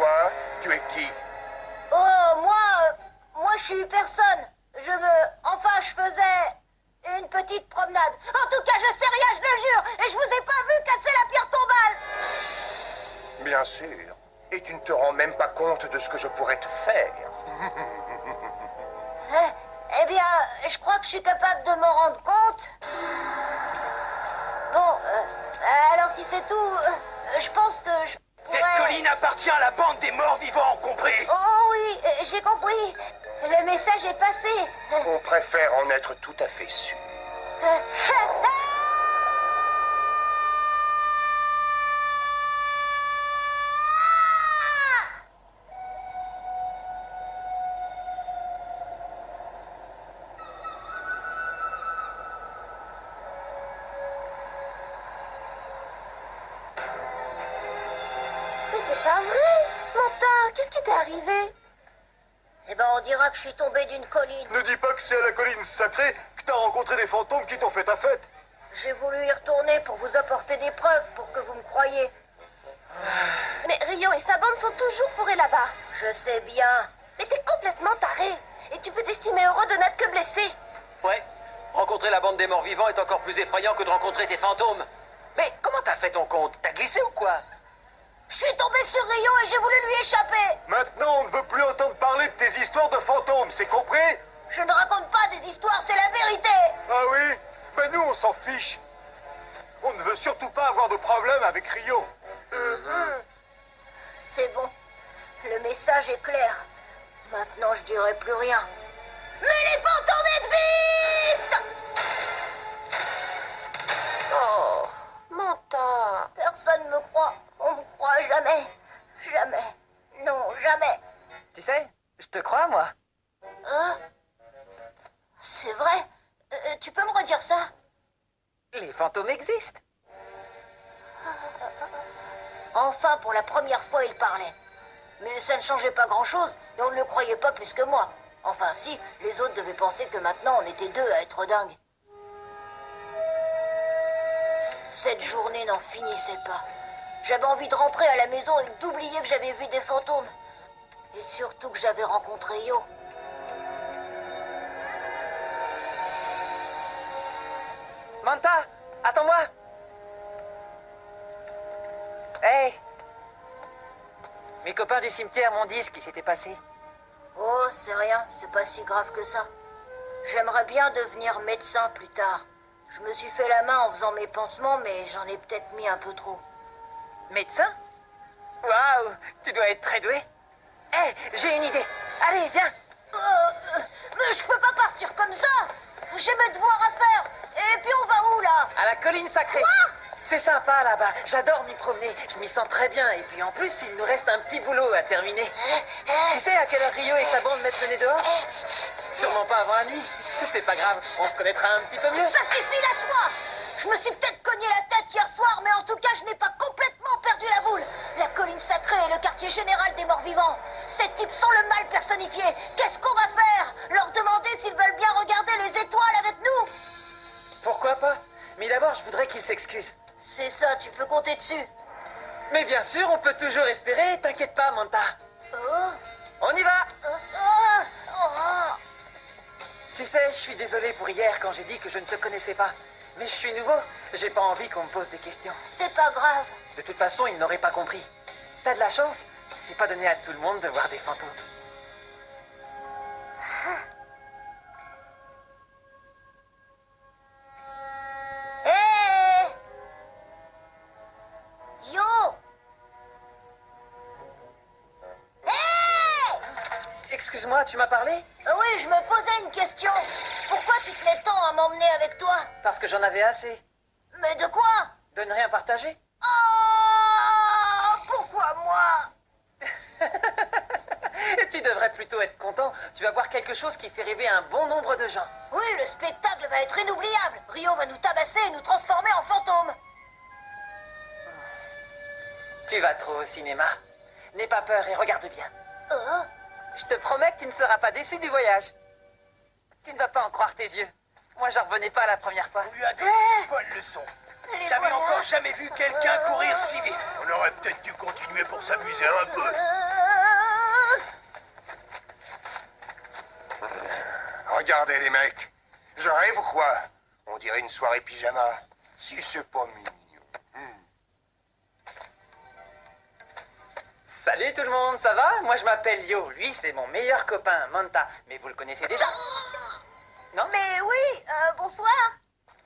toi, tu es qui? Oh, moi je suis personne. Enfin, je faisais une petite promenade. En tout cas, je sais rien, je le jure. Et je vous ai pas vu casser la pierre tombale. Bien sûr. Et tu ne te rends même pas compte de ce que je pourrais te faire. Eh bien, je crois que je suis capable de m'en rendre compte. Bon, alors si c'est tout, je pense que je pourrais... Cette colline appartient à la bande des morts vivants, compris? Oh oui, j'ai compris. Le message est passé. On préfère en être tout à fait sûr. Mais c'est pas vrai. Montin, qu'est-ce qui t'est arrivé? Eh ben, on dira que je suis tombé d'une colline. Ne dis pas que c'est à la colline sacrée que t'as rencontré des fantômes qui t'ont fait ta fête. J'ai voulu y retourner pour vous apporter des preuves, pour que vous me croyiez. Mais Rio et sa bande sont toujours fourrés là-bas. Je sais bien. Mais t'es complètement taré. Et tu peux t'estimer heureux de n'être que blessé. Ouais, rencontrer la bande des morts vivants est encore plus effrayant que de rencontrer tes fantômes. Mais comment t'as fait ton compte? T'as glissé ou quoi? Je suis tombé sur Rio et j'ai voulu lui échapper. Maintenant, on ne veut plus entendre parler de tes histoires de fantômes, c'est compris? Je ne raconte pas des histoires, c'est la vérité. Ah oui? Ben nous, on s'en fiche. On ne veut surtout pas avoir de problème avec Rio. C'est bon. Le message est clair. Maintenant, je dirai plus rien. Mais les fantômes existent! Oh, Montin. Personne me croit. On me croit jamais. Jamais. Non, jamais. Tu sais, je te crois, moi. Hein? C'est vrai? Tu peux me redire ça? Les fantômes existent. Enfin, pour la première fois, il parlait. Mais ça ne changeait pas grand-chose et on ne le croyait pas plus que moi. Enfin, si, les autres devaient penser que maintenant on était deux à être dingues. Cette journée n'en finissait pas. J'avais envie de rentrer à la maison et d'oublier que j'avais vu des fantômes. Et surtout que j'avais rencontré Yo. Manta, attends-moi. Hey, mes copains du cimetière m'ont dit ce qui s'était passé. Oh, c'est rien, c'est pas si grave que ça. J'aimerais bien devenir médecin plus tard. Je me suis fait la main en faisant mes pansements, mais j'en ai peut-être mis un peu trop. Médecin? Waouh, tu dois être très doué. Hey, j'ai une idée. Allez, viens. Mais je peux pas partir comme ça. J'ai mes devoirs à faire. Et puis on va où, là? À la colline sacrée. Quoi? C'est sympa là-bas. J'adore m'y promener. Je m'y sens très bien. Et puis en plus, il nous reste un petit boulot à terminer. Tu sais à quelle heure Rio et sa bande mettent le nez dehors? Sûrement pas avant la nuit. C'est pas grave, on se connaîtra un petit peu mieux. Ça suffit, lâche-moi. Je me suis peut-être cogné la tête hier soir, mais en tout cas, je n'ai pas complètement perdu la boule. La colline sacrée est le quartier général des morts vivants. Ces types sont le mal personnifié. Qu'est-ce qu'on va faire? Leur demander s'ils veulent bien regarder les étoiles avec nous? Pourquoi pas? Mais d'abord, je voudrais qu'ils s'excusent. C'est ça, tu peux compter dessus. Mais bien sûr, on peut toujours espérer. T'inquiète pas, Manta. Oh, On y va. oh. Tu sais, je suis désolé pour hier quand j'ai dit que je ne te connaissais pas. Mais je suis nouveau. J'ai pas envie qu'on me pose des questions. C'est pas grave. De toute façon, ils n'auraient pas compris. T'as de la chance. C'est pas donné à tout le monde de voir des fantômes. Hé! Yo! Hé! Excuse-moi, tu m'as parlé? Oui, je me posais une question. Pourquoi tu tenais tant à m'emmener avec toi? Parce que j'en avais assez. Mais de quoi? De ne rien partager? Oh! Pourquoi moi? Tu devrais plutôt être content. Tu vas voir quelque chose qui fait rêver un bon nombre de gens. Oui, le spectacle va être inoubliable. Rio va nous tabasser et nous transformer en fantômes. Tu vas trop au cinéma. N'aie pas peur et regarde bien. Oh? Je te promets que tu ne seras pas déçu du voyage. Tu ne vas pas en croire tes yeux. Moi, j'en revenais pas la première fois. On lui a donné une bonne leçon. Les J'avais voilà. encore jamais vu quelqu'un courir si vite. On aurait peut-être dû continuer pour s'amuser un peu. Attendez les mecs, je rêve ou quoi? On dirait une soirée pyjama. Si c'est pas mignon. Salut tout le monde, ça va? Moi je m'appelle Yo, lui c'est mon meilleur copain, Manta. Mais vous le connaissez déjà? Non? Mais oui, bonsoir.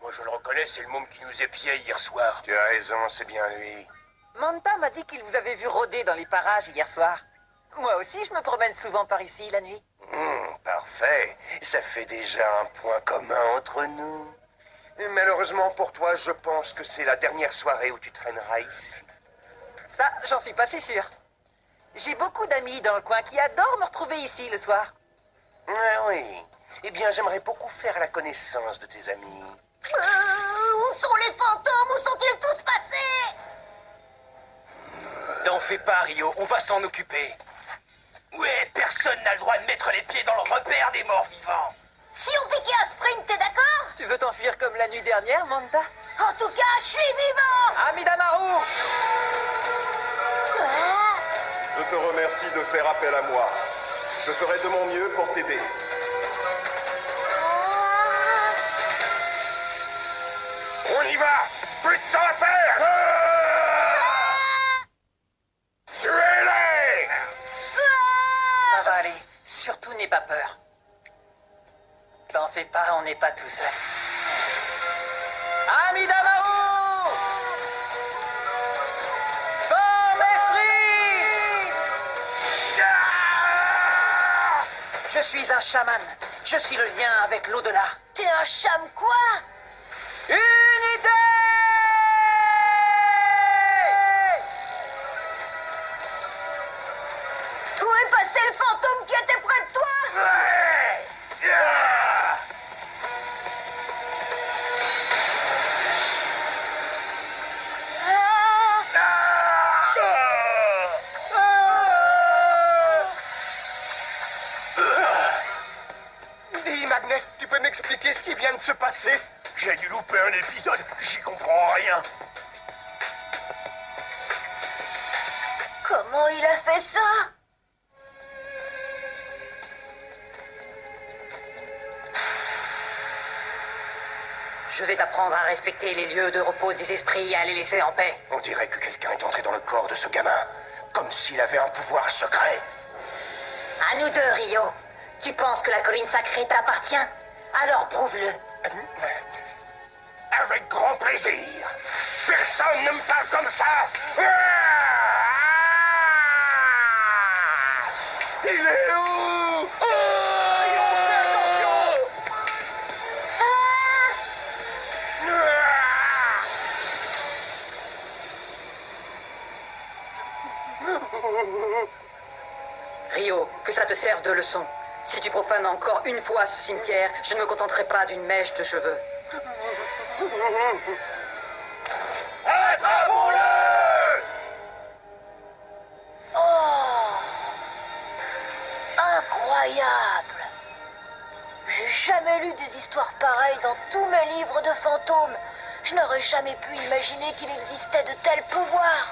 Moi je le reconnais, c'est le môme qui nous épiait hier soir. Tu as raison, c'est bien lui. Manta m'a dit qu'il vous avait vu rôder dans les parages hier soir. Moi aussi je me promène souvent par ici la nuit. Parfait, ça fait déjà un point commun entre nous. Malheureusement pour toi, je pense que c'est la dernière soirée où tu traîneras ici. Ça, j'en suis pas si sûr. J'ai beaucoup d'amis dans le coin qui adorent me retrouver ici le soir. Ah oui. Eh bien, j'aimerais beaucoup faire la connaissance de tes amis. Où sont les fantômes? Où sont-ils tous passés? T'en fais pas, Rio, on va s'en occuper. Ouais, personne n'a le droit de mettre les pieds dans le repère des morts vivants. Si on piquait un sprint, t'es d'accord? Tu veux t'enfuir comme la nuit dernière, Manta? En tout cas, je suis vivant! Amidamaru! Je te remercie de faire appel à moi. Je ferai de mon mieux pour t'aider. On y va! Plus de temps à perdre! Tuez-les! Ça va aller. Surtout n'aie pas peur. T'en fais pas, on n'est pas tout seul. Amidamaru! Forme esprit! Je suis un chaman. Je suis le lien avec l'au-delà. T'es un cham quoi? Unité! Où est passé le fantôme qui était près de toi? Dis, Magnet, tu peux m'expliquer ce qui vient de se passer? J'ai dû louper un épisode, j'y comprends rien. Comment il a fait ça? Je vais t'apprendre à respecter les lieux de repos des esprits et à les laisser en paix. On dirait que quelqu'un est entré dans le corps de ce gamin, comme s'il avait un pouvoir secret. À nous deux, Rio. Tu penses que la colline sacrée t'appartient? Alors prouve-le. Avec grand plaisir. Personne ne me parle comme ça. Il est où? On fait attention. Rio, que ça te serve de leçon. Si tu profanes encore une fois ce cimetière, je ne me contenterai pas d'une mèche de cheveux. Attrapons-le! Incroyable! J'ai jamais lu des histoires pareilles dans tous mes livres de fantômes. Je n'aurais jamais pu imaginer qu'il existait de tels pouvoirs.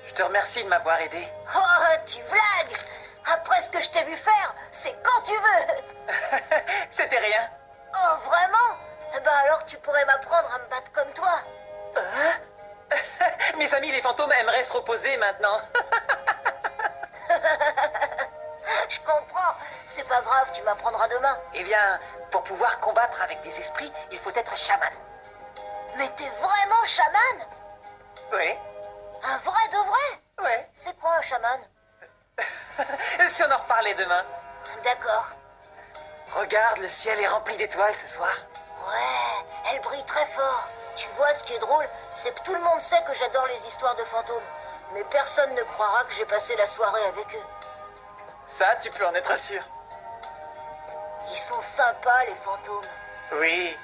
Je te remercie de m'avoir aidé. Oh, tu blagues! Après ce que je t'ai vu faire, c'est quand tu veux. C'était rien. Oh, vraiment? Eh ben alors tu pourrais m'apprendre à me battre comme toi. Mes amis les fantômes aimeraient se reposer maintenant. Je comprends. C'est pas grave, tu m'apprendras demain. Eh bien, pour pouvoir combattre avec des esprits, il faut être chaman. Mais t'es vraiment chaman? Oui, Un vrai de vrai? oui. C'est quoi un chaman? Si on en reparlait demain. D'accord. Regarde, le ciel est rempli d'étoiles ce soir. Ouais, elle brille très fort. Tu vois, ce qui est drôle, c'est que tout le monde sait que j'adore les histoires de fantômes. Mais personne ne croira que j'ai passé la soirée avec eux. Ça, tu peux en être sûr. Ils sont sympas, les fantômes. Oui,